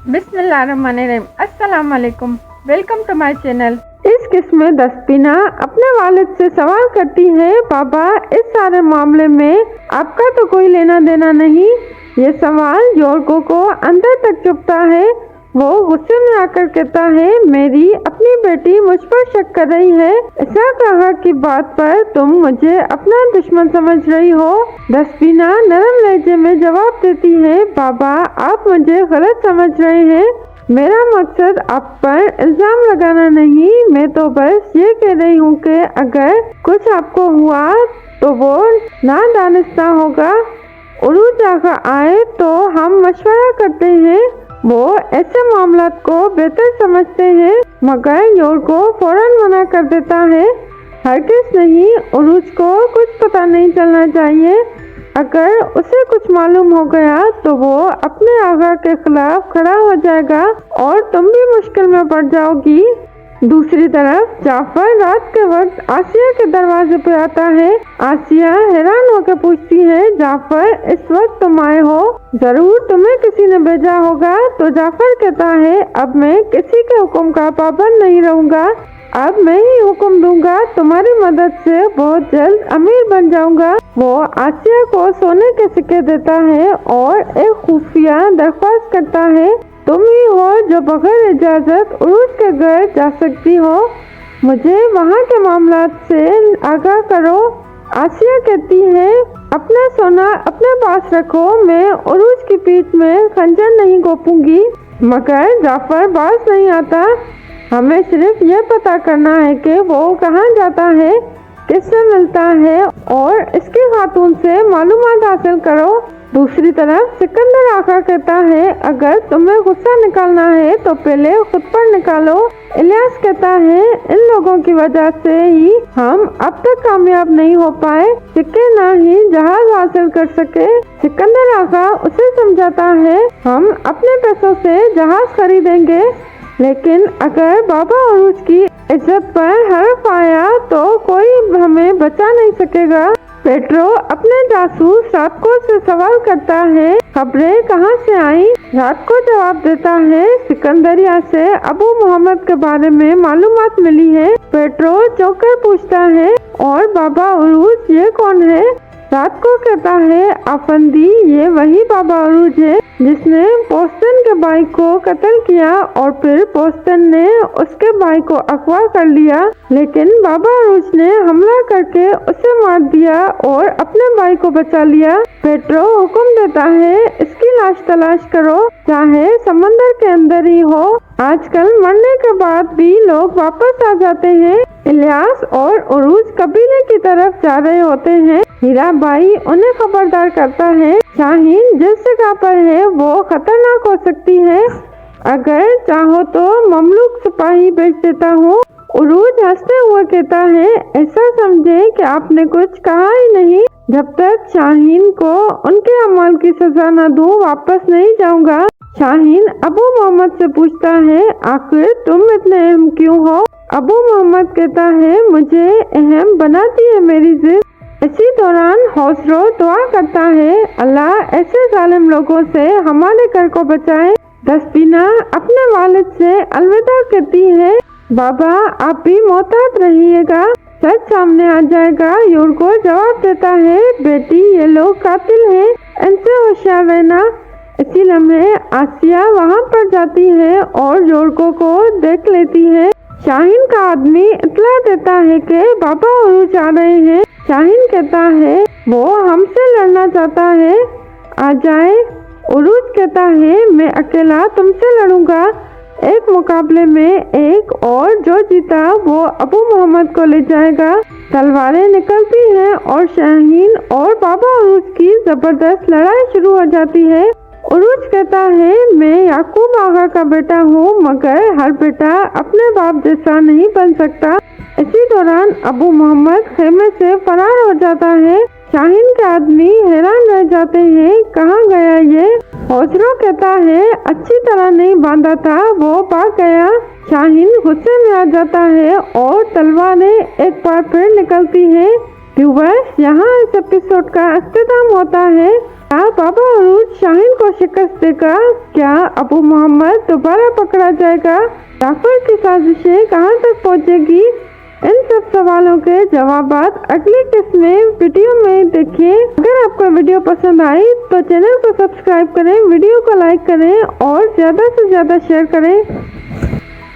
बिस्मिल्लाहिर्रहमानिर्रहीम। अस्सलाम वालेकुम। Welcome to my channel. इस किस्म में दसबीना अपने वालिद से सवाल करती है, बाबा इस सारे मामले में आपका तो कोई लेना देना नहीं। ये सवाल योरको को अंदर तक चुभता है। वो गुस्से में आकर कहता है, मेरी अपनी बेटी मुझ पर शक कर रही है। इसहाक आगा की बात पर तुम मुझे अपना दुश्मन समझ रही हो। दसबीना नरम लहजे में जवाब देती है, बाबा आप मुझे गलत समझ रहे हैं। मेरा मकसद आप पर इल्जाम लगाना नहीं, मैं तो बस ये कह रही हूँ कि अगर कुछ आपको हुआ तो वो नादानिस्ता होगा। उरूज आगा आए तो हम मशवरा करते हैं। वो ऐसे मामलात को बेहतर समझते हैं, मगर योरको फौरन मना कर देता है। हरगिज़ नहीं, उरूज को कुछ पता नहीं चलना चाहिए। अगर उसे कुछ मालूम हो गया तो वो अपने आगा के खिलाफ खड़ा हो जाएगा और तुम भी मुश्किल में पड़ जाओगी। दूसरी तरफ जाफर रात के वक्त आसिया के दरवाजे पे आता है। आसिया हैरान होकर पूछती है, जाफर इस वक्त तुम आए हो, जरूर तुम्हें किसी ने भेजा होगा। तो जाफर कहता है, अब मैं किसी के हुक्म का पाबंद नहीं रहूँगा, अब मैं ही हुक्म दूंगा। तुम्हारी मदद से बहुत जल्द अमीर बन जाऊंगा। वो आसिया को सोने के सिक्के देता है और एक खुफिया दरख्वास्त करता है, तुम ही हो जो बगैर इजाजत उरूज के घर जा सकती हो, मुझे वहाँ के मामलात से आगाह करो। आसिया कहती है, अपना सोना अपने पास रखो, मैं उरूज की पीठ में खंजर नहीं गोपूंगी। मगर जाफर बाज नहीं आता। हमें सिर्फ ये पता करना है कि वो कहाँ जाता है, किससे मिलता है और इसकी खातून से मालूमात हासिल करो। दूसरी तरफ सिकंदर आका कहता है, अगर तुम्हें गुस्सा निकालना है तो पहले खुद पर निकालो। इलियास कहता है, इन लोगों की वजह से ही हम अब तक कामयाब नहीं हो पाए, सिक्के ना ही जहाज हासिल कर सके। सिकंदर आका उसे समझाता है, हम अपने पैसों से जहाज खरीदेंगे, लेकिन अगर बाबा उरूज की इज्जत पर हर्फ आया तो कोई हमें बचा नहीं सकेगा। पेट्रो अपने जासूस रातको से सवाल करता है, खबरें कहाँ से आई? रातको जवाब देता है, सिकंदरिया से अबू मोहम्मद के बारे में मालूमात मिली है। पेट्रो चौंकर पूछता है, और बाबा उरूज ये कौन है? रातको कहता है, आफंदी ये वही बाबा उरूज है जिसने पोस्टन के भाई को कत्ल किया और फिर पोस्टन ने उसके भाई को अगवा कर लिया, लेकिन बाबा उरूज ने हमला करके उसे मार दिया और अपने भाई को बचा लिया। पेट्रो हुक्म देता है, इसकी लाश तलाश करो, चाहे समंदर के अंदर ही हो। आजकल मरने के बाद भी लोग वापस आ जाते हैं। इलियास और उरूज कबीले की तरफ जा रहे होते हैं। हीरा भाई उन्हें खबरदार करता है, शाहीन जिस जगह पर है वो खतरनाक हो सकती है, अगर चाहो तो ममलूक सिपाही भेज देता हूँ। उरूज हंसते हुए कहता है, ऐसा समझे कि आपने कुछ कहा ही नहीं, जब तक शाहीन को उनके अमल की सजा न दूँ वापस नहीं जाऊँगा। शाहीन अबू मोहम्मद से पूछता है, आखिर तुम इतने अहम क्यों हो? अबू मोहम्मद कहता है, मुझे अहम बनाती है मेरी जिद। इसी दौरान हौसरो दुआ करता है, अल्लाह ऐसे जालिम लोगों से हमारे घर को बचाए। दसबीना अपने वालिद से अलविदा कहती है, बाबा आप भी मोहतात रहिएगा, सच सामने आ जाएगा। योरको जवाब देता है, बेटी ये लोग कातिल हैं, इनसे होशियार रहना। इसी लम्हे आसिया वहाँ पर जाती है और योरको को देख लेती है। शाहीन का आदमी इतला देता है कि बाबा उरूज आ रहे हैं। शाहीन कहता है, वो हमसे लड़ना चाहता है, आ जाए। उरूज कहता है, मैं अकेला तुमसे लड़ूंगा, एक मुकाबले में एक, और जो जीता वो अबू मोहम्मद को ले जाएगा। तलवारें निकलती हैं और शाहीन और बाबा उरूज की जबरदस्त लड़ाई शुरू हो जाती है। उरूज कहता है, मैं याकूब आगा का बेटा हूँ, मगर हर बेटा अपने बाप जैसा नहीं बन सकता। इसी दौरान अबू मोहम्मद खेमे से फरार हो जाता है। शाहीन के आदमी हैरान रह जाते हैं, कहाँ गया ये? हौसरो कहता है, अच्छी तरह नहीं बांधा था, वो भाग गया। शाहीन गुस्से में आ जाता है और तलवारें एक बार फिर निकलती हैं। व्यूअर्स, यहाँ इस एपिसोड का अख्ताम होता है। क्या बाबा अरूज शाहीन को शिकस्त देगा? क्या अबू मोहम्मद दोबारा पकड़ा जाएगा? जाफर की साजिशें कहां तक पहुंचेगी? इन सब सवालों के जवाब अगली किस्त में वीडियो में देखिए। अगर आपको वीडियो पसंद आई तो चैनल को सब्सक्राइब करें, वीडियो को लाइक करें और ज़्यादा से ज़्यादा शेयर करें।